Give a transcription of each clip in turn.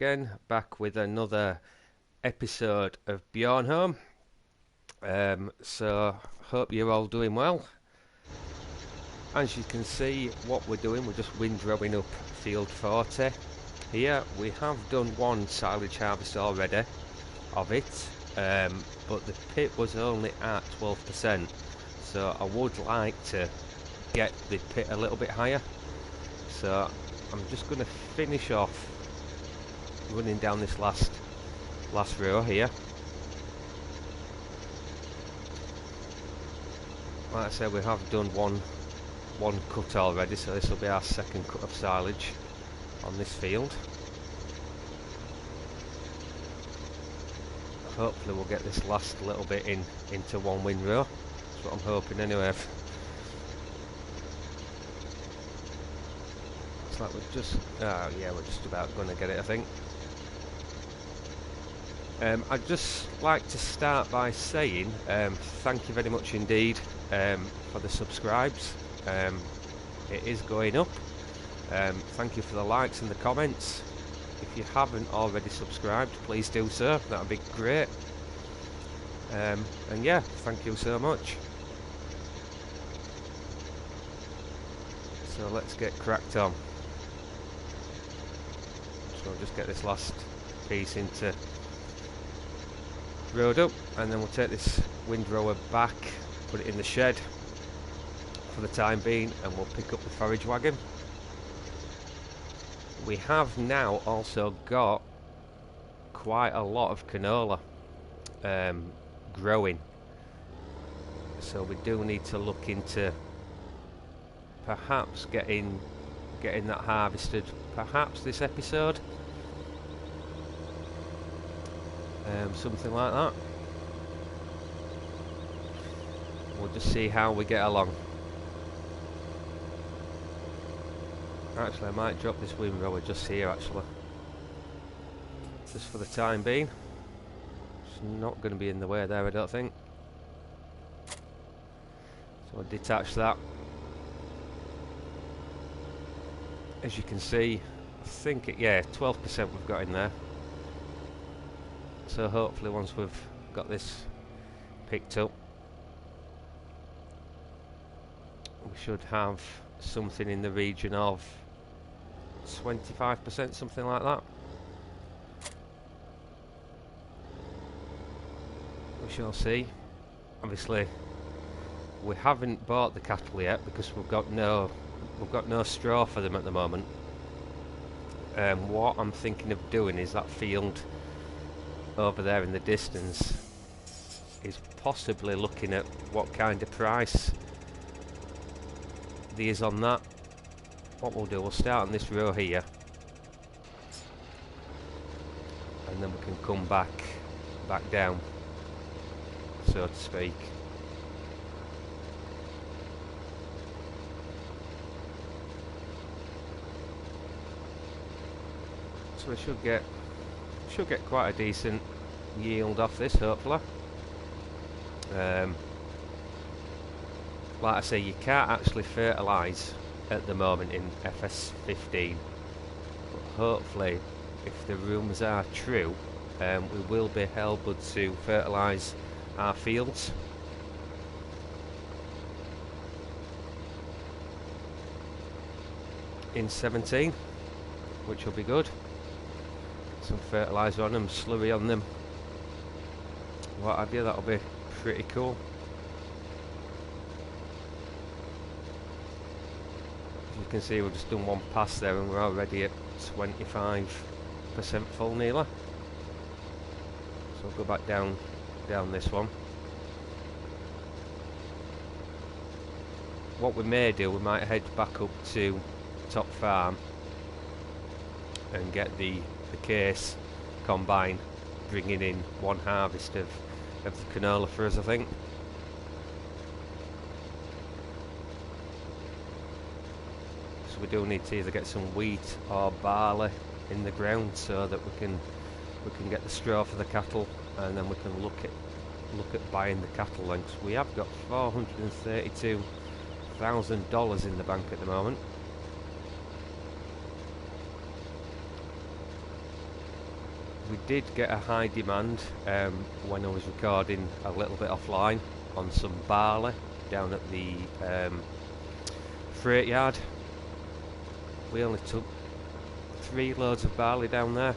Again, back with another episode of Bjornholm. So, hope you're all doing well. As you can see, what we're doing, we're just windrowing up field 40. Here, we have done one silage harvest already of it, but the pit was only at 12%. So, I would like to get the pit a little bit higher. So, I'm just going to finish off running down this last row here. Like I said, we have done one cut already, so this will be our second cut of silage on this field. Hopefully we'll get this last little bit into one windrow. That's what I'm hoping anyway. Looks like we're just we're just about going to get it, I think. I'd just like to start by saying thank you very much indeed for the subscribes. It is going up. Thank you for the likes and the comments. If you haven't already subscribed, please do so. That would be great. And yeah, thank you so much. So let's get cracked on. So I'll just get this last piece into road up, and then we'll take this windrower back, put it in the shed for the time being, and we'll pick up the forage wagon. We have now also got quite a lot of canola growing, so we do need to look into perhaps getting that harvested perhaps this episode. Something like that. We'll just see how we get along. Actually, I might drop this windrower just here, actually. Just for the time being. It's not going to be in the way there, I don't think. So I'll detach that. As you can see, I think 12% we've got in there. So hopefully once we've got this picked up, we should have something in the region of 25%, something like that. We shall see. Obviously we haven't bought the cattle yet because we've got no straw for them at the moment. What I'm thinking of doing is that field over there in the distance is possibly looking at what kind of price there is on that. What we'll do, we'll start on this row here, and then we can come back down, so to speak. So we should get quite a decent yield off this, hopefully. Like I say, you can't actually fertilise at the moment in FS15, but hopefully, if the rumours are true, we will be able to fertilise our fields. In 17, which will be good. Some fertiliser on them, slurry on them, what have you, that'll be pretty cool. As you can see, we've just done one pass there and we're already at 25% full nearly. So I'll go back down this one. What we may do, we might head back up to Top Farm and get the case combine, bringing in one harvest of the canola for us, I think. So we do need to either get some wheat or barley in the ground so that we can get the straw for the cattle, and then we can look at buying the cattle lengths. We have got $432,000 in the bank at the moment. we did get a high demand when I was recording a little bit offline on some barley down at the freight yard. We only took 3 loads of barley down there,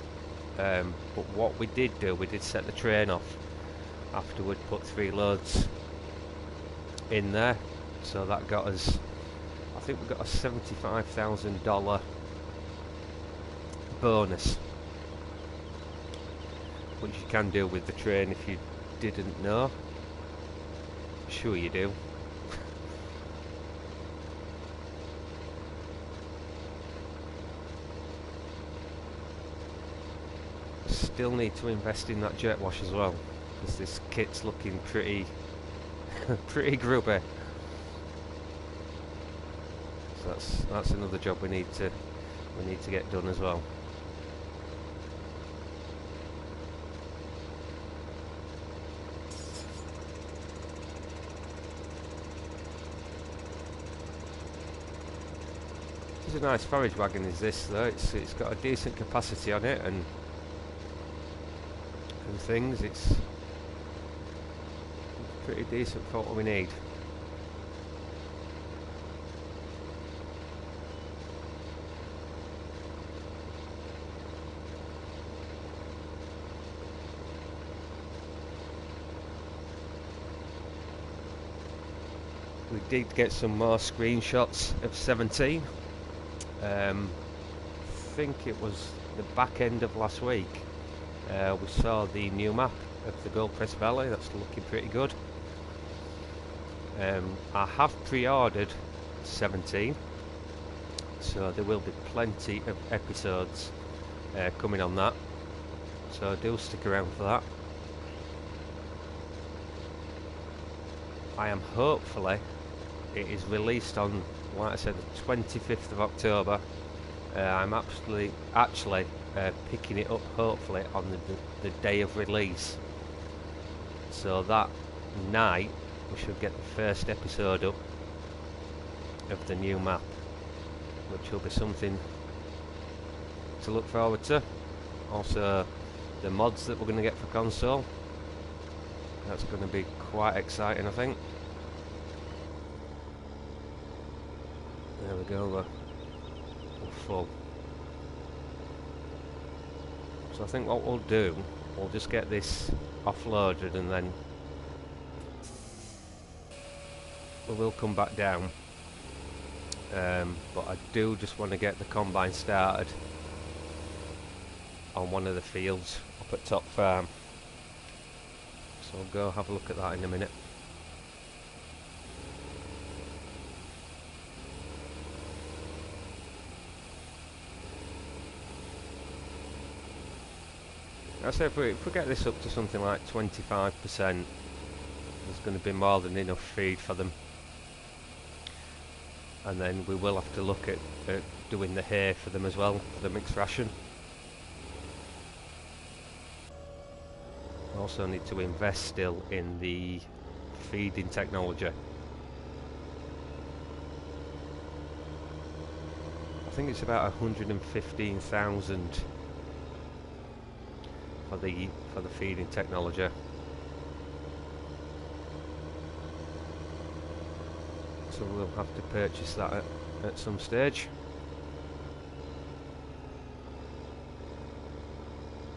but what we did do, we did set the train off after we'd put 3 loads in there, so that got us, I think we got a $75,000 bonus, which you can do with the train if you didn't know. Sure you do. Still need to invest in that jet wash as well, because this kit's looking pretty pretty grubby. So that's another job we need to get done as well. It's a nice forage wagon is this though. It's got a decent capacity on it and things. It's pretty decent for what we need. We did get some more screenshots of 17. I think it was the back end of last week. We saw the new map of the Goldcrest Valley. That's looking pretty good. I have pre-ordered 17, so there will be plenty of episodes coming on that, so do stick around for that. I am hopefully it is released on, like I said, the 25th of October. I'm actually picking it up hopefully on the day of release, so that night we should get the first episode up of the new map, which will be something to look forward to. Also the mods that we're going to get for console, that's going to be quite exciting, I think. There we go, we're full. So I think what we'll do, we'll just get this offloaded and then we will come back down. But I do just want to get the combine started on one of the fields up at Top Farm. So I'll go have a look at that in a minute. I say if we get this up to something like 25%, there's going to be more than enough feed for them. And then we will have to look at doing the hay for them as well, for the mixed ration. We also need to invest still in the feeding technology. I think it's about 115,000 for the feeding technology. So we'll have to purchase that at some stage.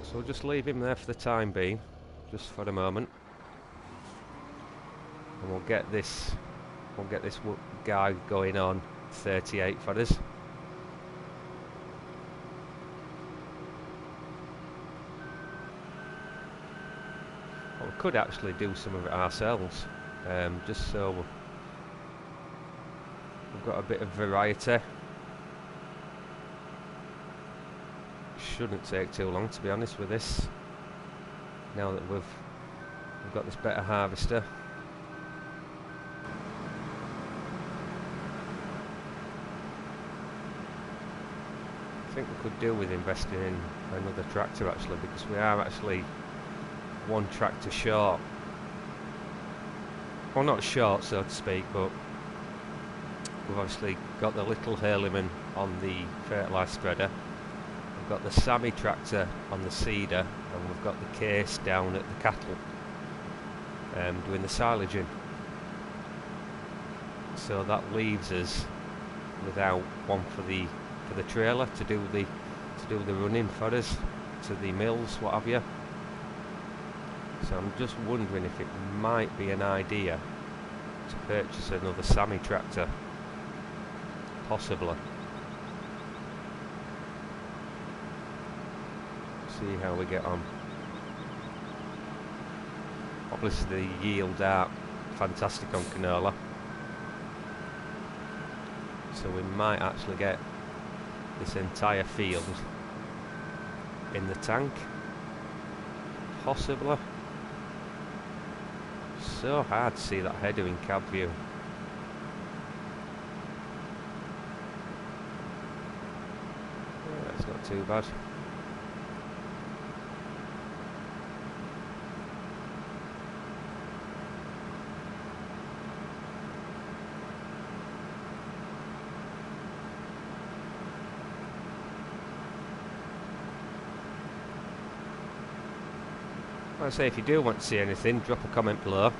So we'll just leave him there for the time being, just for the moment, and we'll get this guy going on 38 for us. Well, we could actually do some of it ourselves, just so we've got a bit of variety. Shouldn't take too long, to be honest, with this, now that we've got this better harvester. I think we could do with investing in another tractor actually, because we are actually one tractor short. Well, not short so to speak, but we've obviously got the little Hurleyman on the fertiliser spreader. we've got the Sammy tractor on the seeder, and we've got the case down at the cattle, doing the silaging. So that leaves us without one for the trailer to do the running for us to the mills, what have you. So I'm just wondering if it might be an idea to purchase another Sammy tractor, possibly. See how we get on. Obviously the yields are fantastic on canola, so we might actually get this entire field in the tank, possibly. So hard to see that header in cab view. Yeah, that's not too bad. Like I say, if you do want to see anything, drop a comment below.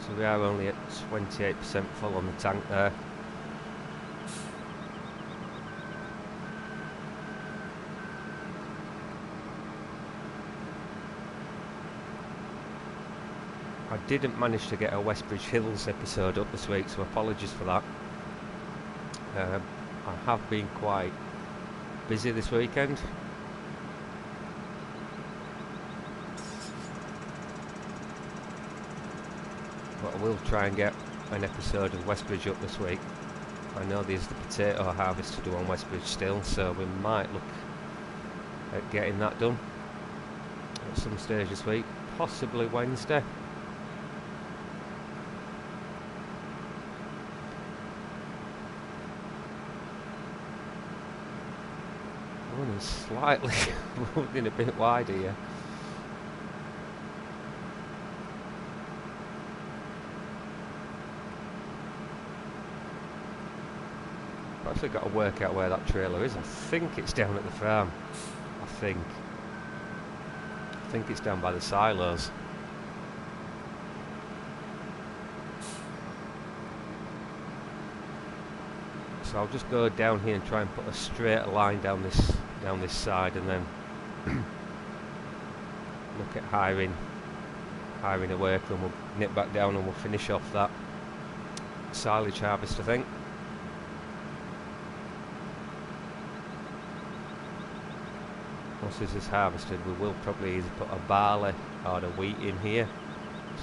So we are only at 28% full on the tank there. I didn't manage to get a Westbridge Hills episode up this week, so apologies for that. I have been quite busy this weekend. But I will try and get an episode of Westbridge up this week. I know there's the potato harvest to do on Westbridge still, so we might look at getting that done at some stage this week, possibly Wednesday. Running slightly, running a bit wide here. I've actually got to work out where that trailer is. I think it's down at the farm. I think it's down by the silos. So I'll just go down here and try and put a straight line down this side, and then look at hiring a worker, and we'll nip back down and we'll finish off that silage harvest, I think. Once this is harvested, we will probably either put a barley or a wheat in here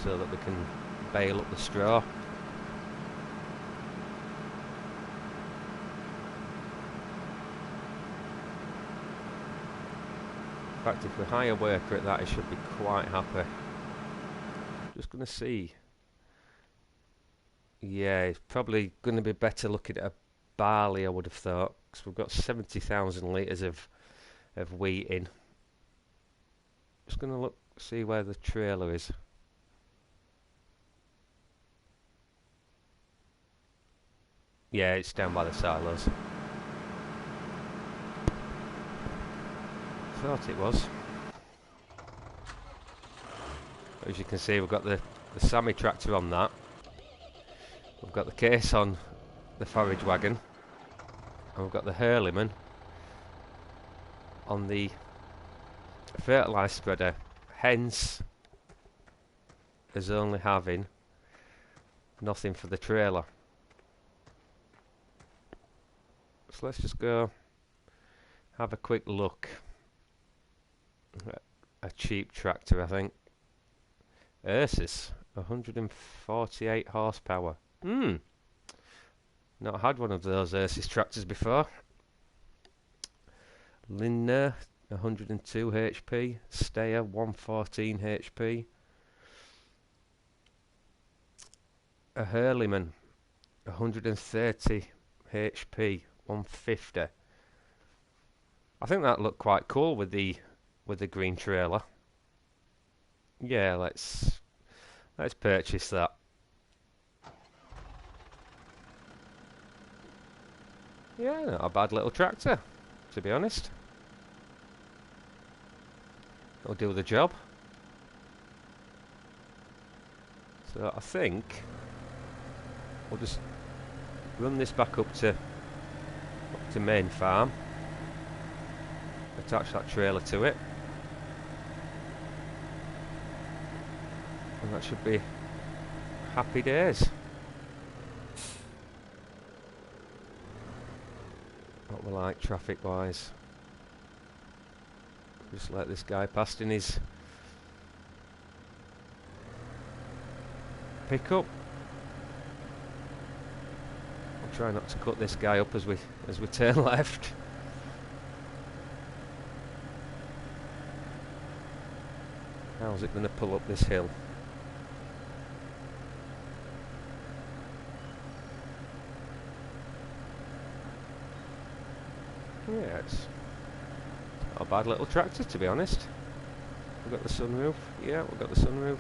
so that we can bale up the straw. In fact, if we hire a worker at that, he should be quite happy. Just going to see. Yeah, it's probably going to be better looking at a barley, I would have thought, because we've got 70,000 litres of wheat in. Just going to see where the trailer is. Yeah, it's down by the silos. Thought it was. As you can see, we've got the Sammy tractor on that. We've got the case on the forage wagon, and we've got the Hurleyman on the fertiliser spreader, hence as only having nothing for the trailer. So let's just go have a quick look at a cheap tractor, I think. Ursus, 148 horsepower. Not had one of those Ursus tractors before. Lindner, 102 HP. Steyr, 114 HP. A Hurleyman, 130 HP, 150. I think that looked quite cool with the green trailer. Yeah, let's purchase that. Yeah, not a bad little tractor, to be honest. It'll do the job. So I think we'll just run this back up to main farm. Attach that trailer to it. And that should be happy days. What we like traffic wise. Just let this guy past in his pickup. I'll try not to cut this guy up as we turn left. How's it going to pull up this hill? Yeah, it's not a bad little tractor, to be honest. We've got the sunroof. Yeah, we've got the sunroof.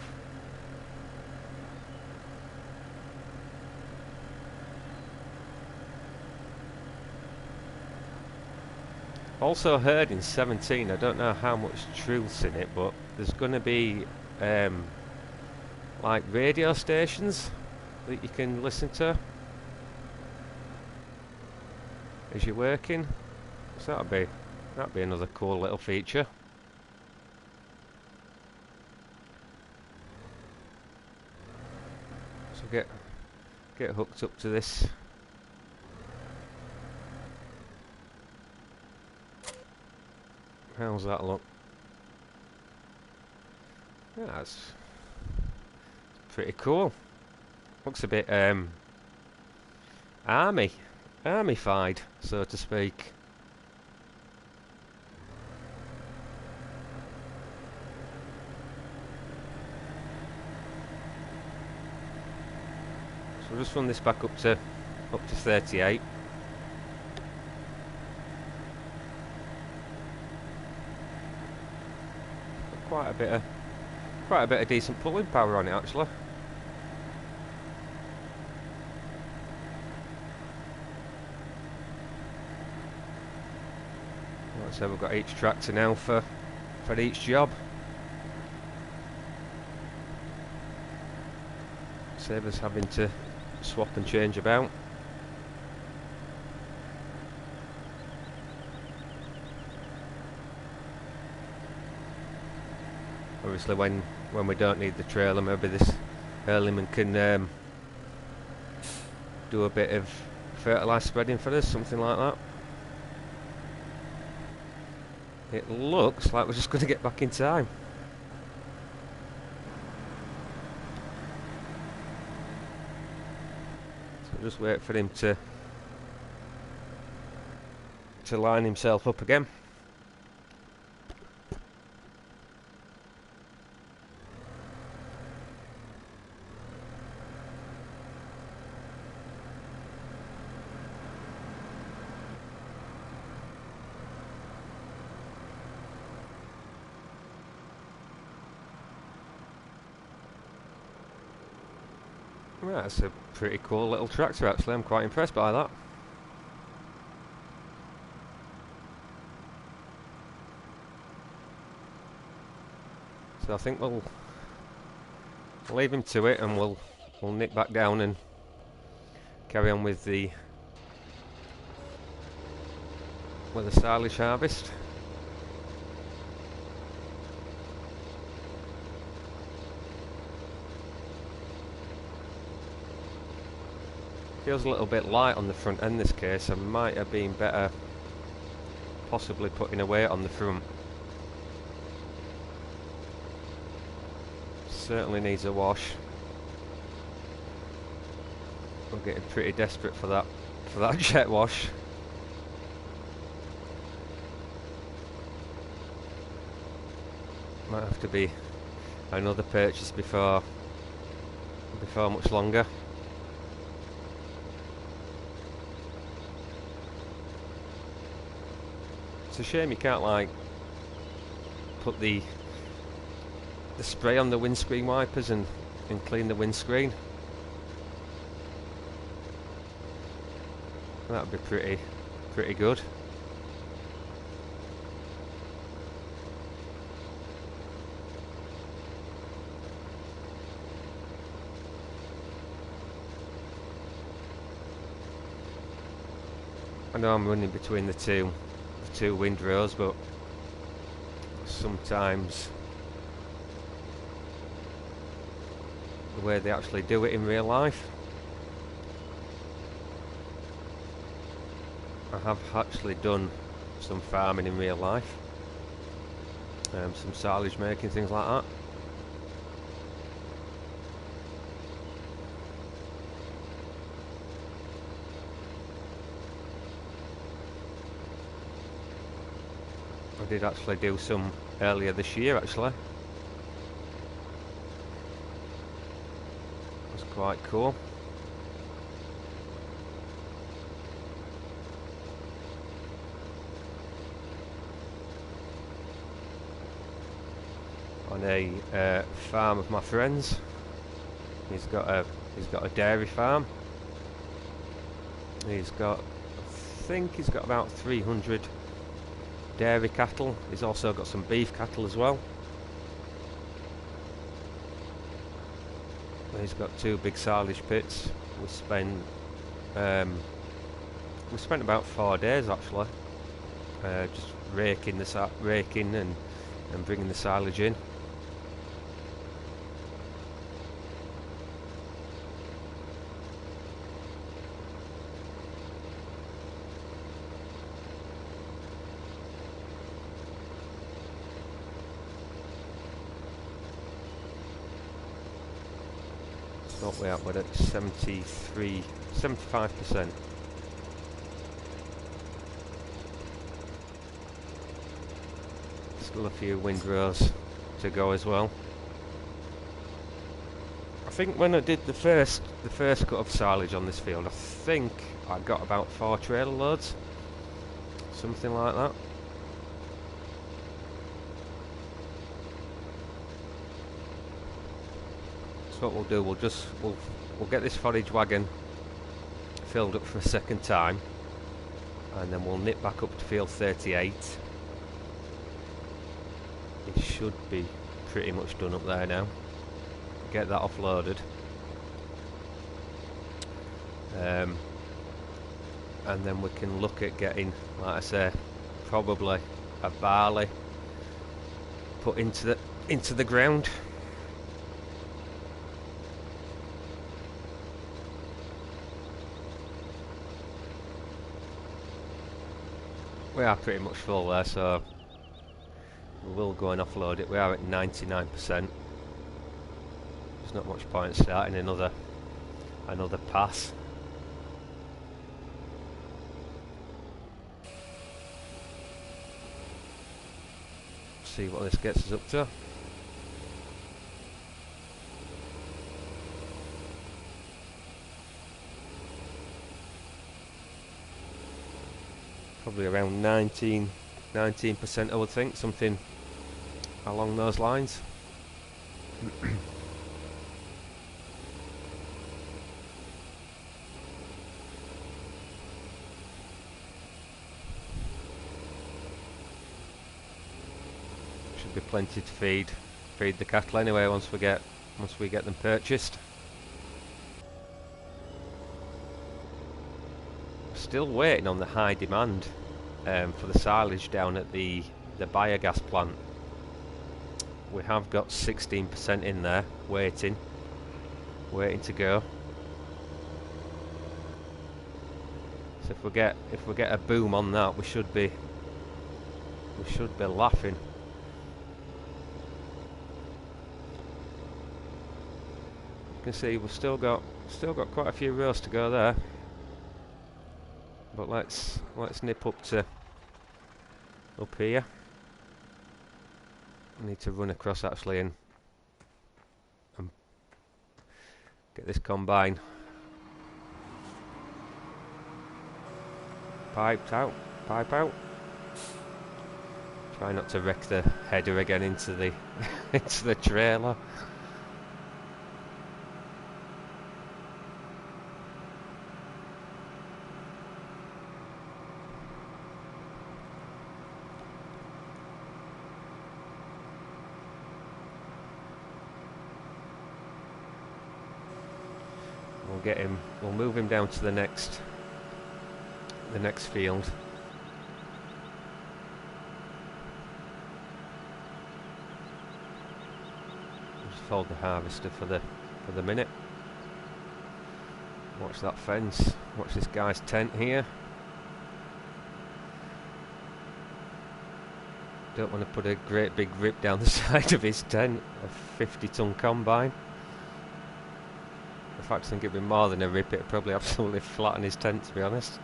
Also heard in 17, I don't know how much truth's in it, but there's going to be like radio stations that you can listen to as you're working. So that'd be another cool little feature. So get hooked up to this. How's that look? Yeah, that's pretty cool. Looks a bit army-fied, so to speak. So we'll just run this back up to 38. Quite a bit of decent pulling power on it, actually. Like I said, we've got each tractor now for each job. Save us having to swap and change about. Obviously when we don't need the trailer, maybe this earlyman can do a bit of fertiliser spreading for us, something like that. It looks like we're just going to get back in time. So just wait for him to line himself up again. Right, that's a pretty cool little tractor actually, I'm quite impressed by that. So I think we'll leave him to it and we'll nip back down and carry on with the silage harvest. Feels a little bit light on the front end this case. I might have been better possibly putting a weight on the front. Certainly needs a wash. We're getting pretty desperate for that jet wash. Might have to be another purchase before much longer. It's a shame you can't like put the spray on the windscreen wipers and clean the windscreen. That'd be pretty good. I know I'm running between the two windrows, but sometimes the way they actually do it in real life, I have actually done some farming in real life, some silage making, things like that. I did actually do some earlier this year actually. It was quite cool. On a farm of my friends. He's got a dairy farm. I think he's got about 300 dairy cattle. He's also got some beef cattle as well. He's got 2 big silage pits. We spent about 4 days actually, just raking and bringing the silage in. What we at? We're at 75%. Still a few windrows to go as well. I think when I did the first cut of silage on this field, I think I got about 4 trailer loads, something like that. What we'll do, we'll get this forage wagon filled up for a second time, and then we'll nip back up to field 38. It should be pretty much done up there now. Get that offloaded, and then we can look at getting, like I say, probably a barley put into the ground. We are pretty much full there, so we will go and offload it. We are at 99%. There's not much point starting another pass. See what this gets us up to. Probably around 19% I would think, something along those lines. Should be plenty to feed the cattle anyway once we get them purchased. Still waiting on the high demand for the silage down at the biogas plant. We have got 16% in there waiting to go. So if we get a boom on that, we should be laughing. You can see we've still got quite a few rows to go there. But let's nip up here. I need to run across actually and get this combine pipe out. Try not to wreck the header again into the into the trailer. We'll get him. We'll move him down to the next field. Just fold the harvester for the minute. Watch that fence. Watch this guy's tent here. Don't want to put a great big rip down the side of his tent. A 50-ton combine. In fact, I think it'd be more than a rip. It'd probably absolutely flatten his tent, to be honest.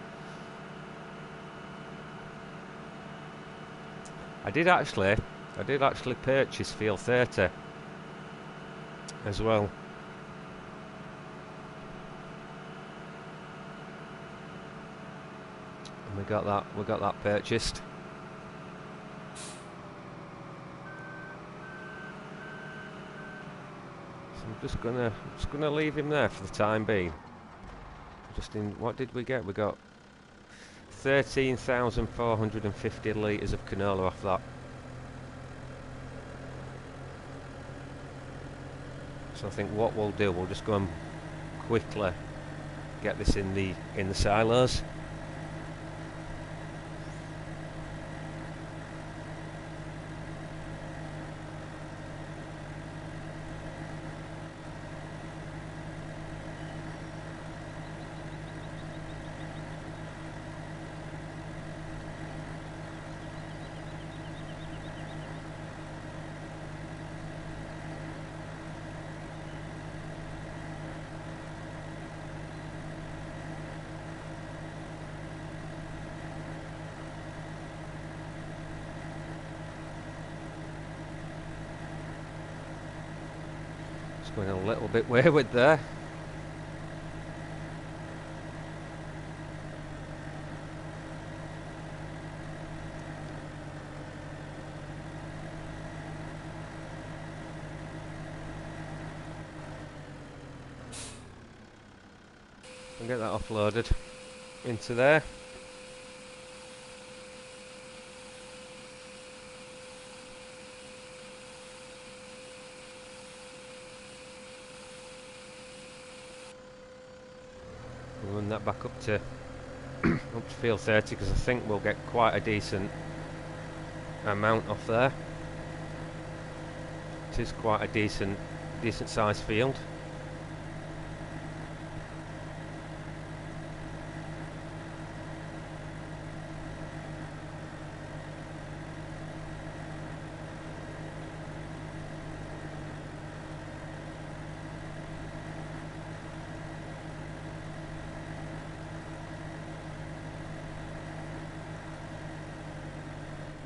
I did actually purchase Field 30 as well. And we got that purchased. I'm just gonna leave him there for the time being. Just in, what did we get? We got 13,450 litres of canola off that. So I think what we'll do, we'll just go and quickly get this in the silos. Going a little bit wayward there. I'll get that offloaded into there. Run that back up to up to field 30 because I think we'll get quite a decent amount off there. It is quite a decent sized field.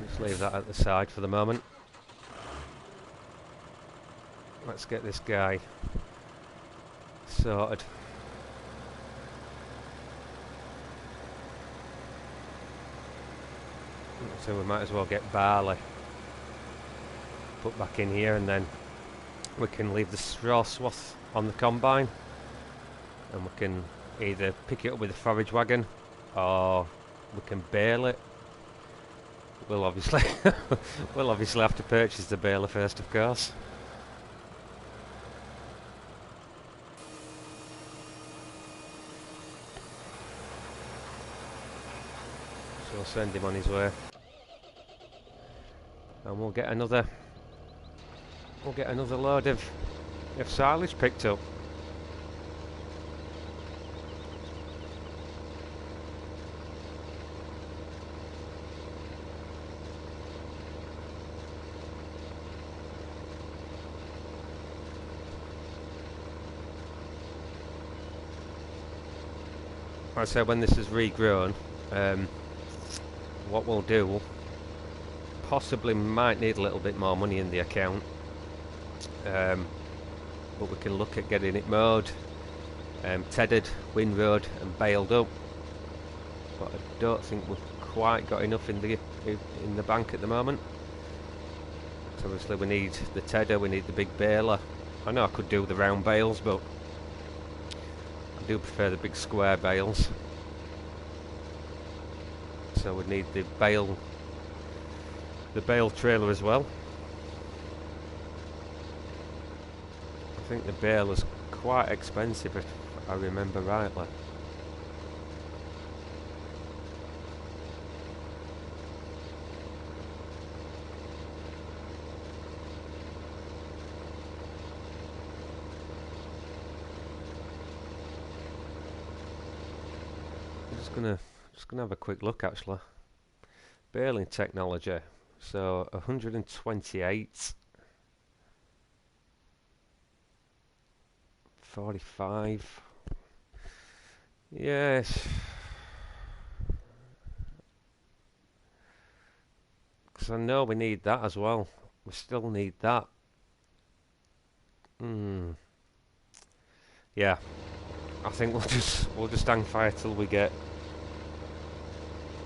Let's leave that at the side for the moment. Let's get this guy sorted. So we might as well get barley put back in here, and then we can leave the straw swath on the combine, and we can either pick it up with a forage wagon or we can bale it. We'll obviously have to purchase the baler first, of course. So we'll send him on his way, and we'll get another load of silage picked up. Like I said, when this is regrown, what we'll do, possibly might need a little bit more money in the account, but we can look at getting it mowed, tedded, windrowed and baled up. But I don't think we've quite got enough in the bank at the moment. So obviously we need the tedder, we need the big baler. I know I could do the round bales, but I do prefer the big square bales. So we need the bale trailer as well. I think the baler's quite expensive if I remember rightly. I'm just gonna have a quick look actually. Baling technology. So 128, 45. Yes. Because I know we need that as well. We still need that. Yeah. I think we'll just hang fire till we get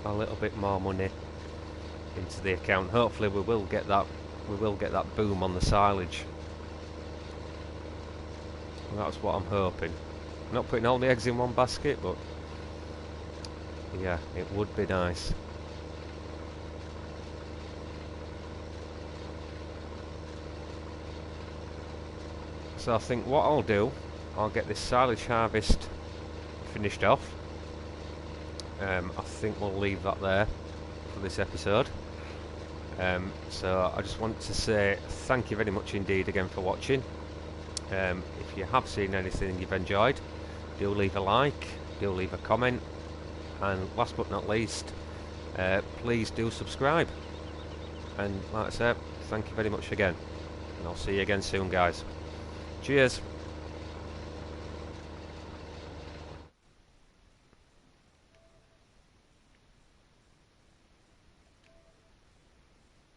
a little bit more money into the account. Hopefully we will get that boom on the silage. That's what I'm hoping. I'm not putting all my eggs in one basket, but yeah, it would be nice. So I think what I'll do, I'll get this silage harvest finished off. I think we'll leave that there for this episode. So I just want to say thank you very much indeed again for watching. If you have seen anything you've enjoyed, do leave a like, do leave a comment, and last but not least, please do subscribe. And like I said, thank you very much again, and I'll see you again soon, guys. Cheers.